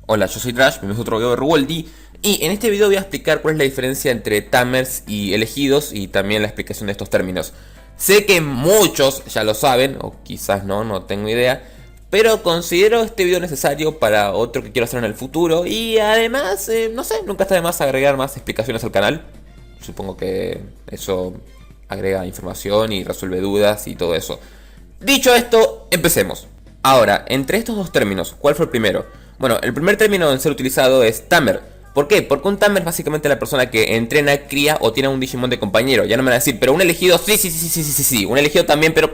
Hola, yo soy Trash, bienvenidos a otro video de Ruwaldi. Y en este video voy a explicar cuál es la diferencia entre tamers y elegidos y también la explicación de estos términos. Sé que muchos ya lo saben, o quizás no tengo idea, pero considero este video necesario para otro que quiero hacer en el futuro. Y además, no sé, nunca está de más agregar más explicaciones al canal. Supongo que eso agrega información y resuelve dudas y todo eso. Dicho esto, empecemos. Ahora, entre estos dos términos, ¿cuál fue el primero? Bueno, el primer término en ser utilizado es tamer. ¿Por qué? Porque un tamer es básicamente la persona que entrena, cría o tiene un Digimon de compañero. Ya no me van a decir, pero un elegido, sí, un elegido también, pero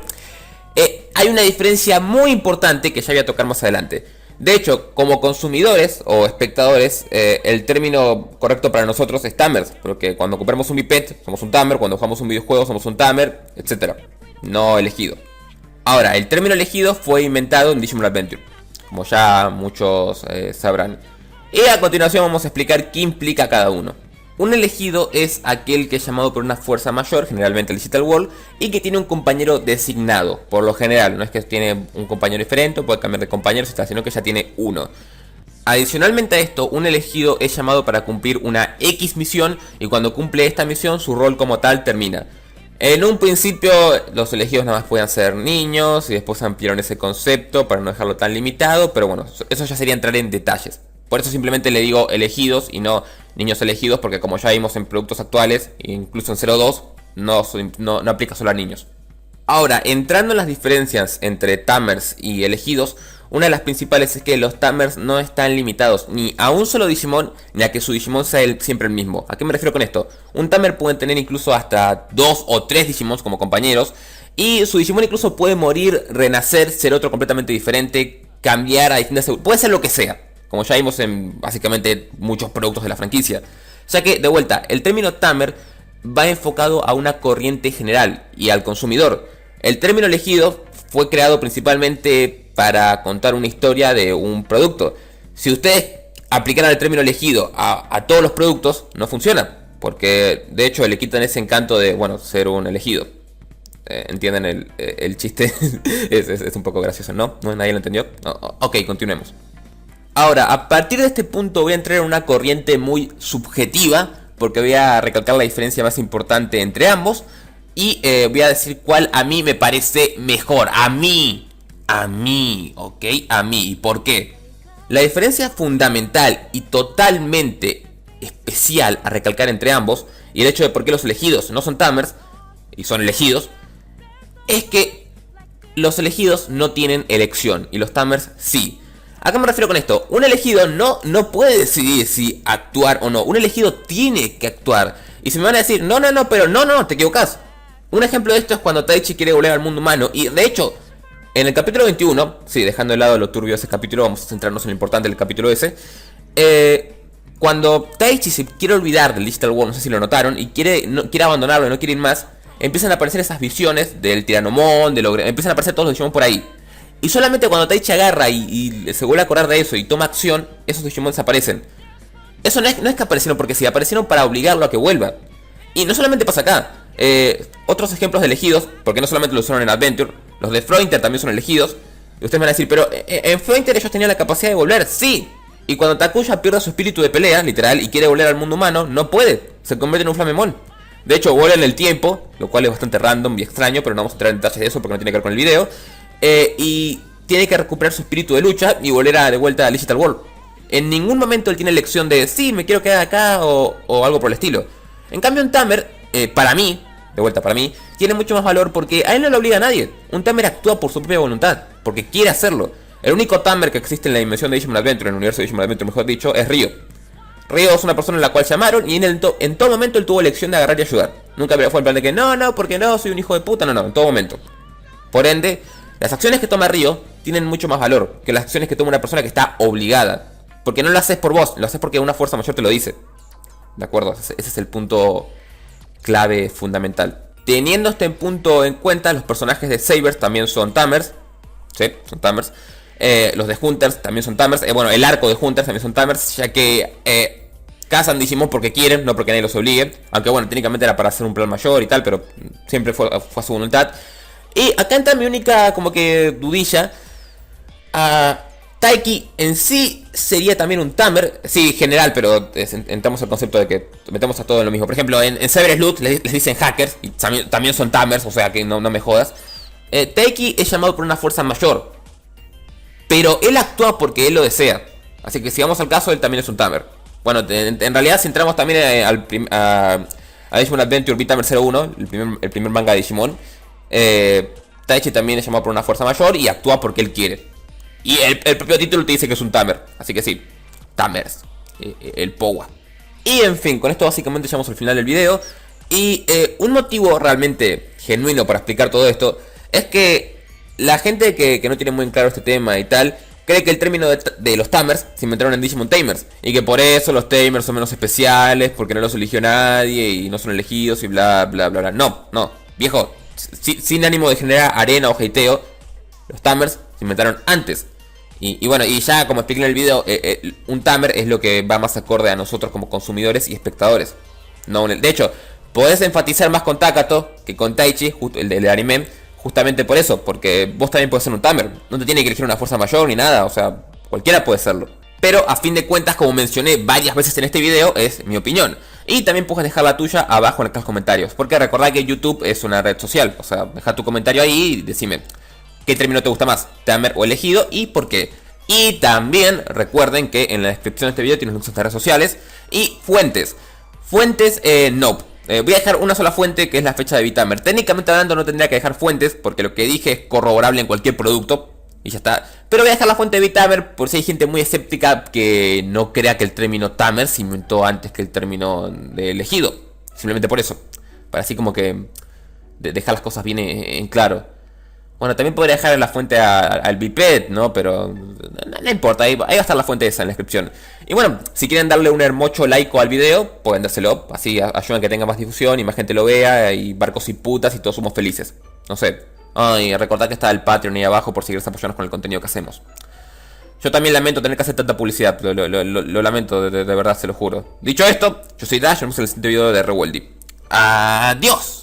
hay una diferencia muy importante que ya voy a tocar más adelante. De hecho, como consumidores o espectadores, el término correcto para nosotros es tamers, porque cuando compramos un biped somos un tamer, cuando jugamos un videojuego somos un tamer, etc. No elegido. Ahora, el término elegido fue inventado en Digimon Adventure, como ya muchos sabrán. Y a continuación vamos a explicar qué implica cada uno. Un elegido es aquel que es llamado por una fuerza mayor, generalmente el Digital World, y que tiene un compañero designado, por lo general. No es que tiene un compañero diferente, puede cambiar de compañero, sino que ya tiene uno. Adicionalmente a esto, un elegido es llamado para cumplir una X misión, y cuando cumple esta misión, su rol como tal termina. En un principio los elegidos nada más podían ser niños y después ampliaron ese concepto para no dejarlo tan limitado, pero bueno, eso ya sería entrar en detalles. Por eso simplemente le digo elegidos y no niños elegidos, porque como ya vimos en productos actuales, incluso en 02, no aplica solo a niños. Ahora, entrando en las diferencias entre tamers y elegidos, una de las principales es que los tamers no están limitados ni a un solo Digimon, ni a que su Digimon sea siempre el mismo. ¿A qué me refiero con esto? Un tamer puede tener incluso hasta 2 o 3 Digimons como compañeros, y su Digimon incluso puede morir, renacer, ser otro completamente diferente, cambiar a distintas... Puede ser lo que sea, como ya vimos en básicamente muchos productos de la franquicia. Ya que, de vuelta, el término tamer va enfocado a una corriente general y al consumidor. El término elegido fue creado principalmente para contar una historia de un producto. Si ustedes aplicaran el término elegido a todos los productos, no funciona, porque de hecho le quitan ese encanto de, bueno, ser un elegido. ¿Entienden el chiste? es un poco gracioso, ¿no? ¿No? ¿Nadie lo entendió? Ok, continuemos. Ahora, a partir de este punto voy a entrar en una corriente muy subjetiva, porque voy a recalcar la diferencia más importante entre ambos. Y voy a decir cuál a mí me parece mejor. A mí, ¿ok? A mí. ¿Y por qué? La diferencia fundamental y totalmente especial a recalcar entre ambos, y el hecho de por qué los elegidos no son tamers y son elegidos, es que los elegidos no tienen elección y los tamers sí. ¿A qué me refiero con esto? Un elegido no puede decidir si actuar o no. Un elegido tiene que actuar. Y si me van a decir, pero no, te equivocas. Un ejemplo de esto es cuando Taichi quiere volver al mundo humano. Y de hecho, en el capítulo 21, sí, dejando de lado lo turbio de ese capítulo, vamos a centrarnos en lo importante del capítulo ese. Cuando Taichi se quiere olvidar del Digital World, no sé si lo notaron, y quiere abandonarlo y no quiere ir más, empiezan a aparecer esas visiones del Tiranomon, empiezan a aparecer todos los Digimon por ahí. Y solamente cuando Taichi agarra y se vuelve a acordar de eso y toma acción, esos Digimon desaparecen. Eso no es que aparecieron porque sí, aparecieron para obligarlo a que vuelva. Y no solamente pasa acá. Otros ejemplos de elegidos, porque no solamente lo usaron en Adventure, los de Frointer también son elegidos. Y ustedes me van a decir, pero en Frointer ellos tenían la capacidad de volver, sí. Y cuando Takuya pierde su espíritu de pelea, literal, y quiere volver al mundo humano, no puede, se convierte en un Flamemon. De hecho, vuela en el tiempo, lo cual es bastante random y extraño, pero no vamos a entrar en detalles de eso porque no tiene que ver con el video. Y tiene que recuperar su espíritu de lucha y volver de vuelta al Digital World. En ningún momento él tiene elección de, sí, me quiero quedar acá o algo por el estilo. En cambio, un tamer, para mí, tiene mucho más valor porque a él no le obliga a nadie. Un tamer actúa por su propia voluntad, porque quiere hacerlo. El único tamer que existe en la dimensión de Digimon Adventure, en el universo de Digimon Adventure mejor dicho, es Ryo. Ryo es una persona en la cual llamaron y en todo momento él tuvo elección de agarrar y ayudar. Nunca fue en plan de que no, porque no, soy un hijo de puta, no, en todo momento. Por ende, las acciones que toma Ryo tienen mucho más valor que las acciones que toma una persona que está obligada. Porque no lo haces por vos, lo haces porque una fuerza mayor te lo dice. ¿De acuerdo? Ese es el punto clave fundamental. Teniendo este punto en cuenta, los personajes de Sabers también son tamers. Sí, son tamers. Los de Hunters también son tamers. Bueno, el arco de Hunters también son tamers, ya que cazan Digimon porque quieren, no porque nadie los obligue. Aunque bueno, técnicamente era para hacer un plan mayor y tal, pero siempre fue a su voluntad. Y acá entra mi única como que dudilla. Taiki en sí sería también un tamer, sí, general, pero entramos al concepto de que metemos a todo en lo mismo. Por ejemplo, en Severus Loot les dicen hackers, y también son tamers, o sea que no me jodas. Taiki es llamado por una fuerza mayor, pero él actúa porque él lo desea. Así que si vamos al caso, él también es un tamer. Bueno, en realidad si entramos también a Digimon Adventure V-Tamer 01, el primer manga de Digimon, Taichi también es llamado por una fuerza mayor y actúa porque él quiere. Y el propio título te dice que es un tamer. Así que sí, tamers, el Powa. Y en fin, con esto básicamente llegamos al final del video. Y un motivo realmente genuino para explicar todo esto es que la gente que no tiene muy claro este tema y tal, cree que el término de los tamers se inventaron en Digimon Tamers. Y que por eso los tamers son menos especiales, porque no los eligió nadie y no son elegidos y bla bla bla bla. No, viejo, sin ánimo de generar arena o hateo, los tamers se inventaron antes. Y bueno, y ya como expliqué en el video, un tamer es lo que va más acorde a nosotros como consumidores y espectadores. De hecho, podés enfatizar más con Takato que con Taichi, el del anime, justamente por eso, porque vos también podés ser un tamer. No te tiene que elegir una fuerza mayor ni nada, o sea, cualquiera puede serlo. Pero a fin de cuentas, como mencioné varias veces en este video, es mi opinión. Y también puedes dejar la tuya abajo en los comentarios, porque recordad que YouTube es una red social. O sea, deja tu comentario ahí y decime ¿qué término te gusta más? ¿Tamer o elegido? ¿Y por qué? Y también recuerden que en la descripción de este video tienes links a nuestras redes sociales. Y fuentes. Fuentes, no. Voy a dejar una sola fuente que es la fecha de V-Tamer. Técnicamente hablando no tendría que dejar fuentes porque lo que dije es corroborable en cualquier producto. Y ya está. Pero voy a dejar la fuente de V-Tamer por si hay gente muy escéptica que no crea que el término Tamer se inventó antes que el término de elegido. Simplemente por eso. Para así como que dejar las cosas bien en claro. Bueno, también podría dejar la fuente al Biped, ¿no? Pero no importa, ahí va a estar la fuente esa en la descripción. Y bueno, si quieren darle un hermoso like al video, pueden dárselo. Así ayudan a que tenga más difusión y más gente lo vea. Y barcos y putas y todos somos felices. No sé. Y recordad que está el Patreon ahí abajo por seguir apoyándonos con el contenido que hacemos. Yo también lamento tener que hacer tanta publicidad. Lo lamento, de verdad, se lo juro. Dicho esto, yo soy Dash y nos vemos en el siguiente video de Reweldy. ¡Adiós!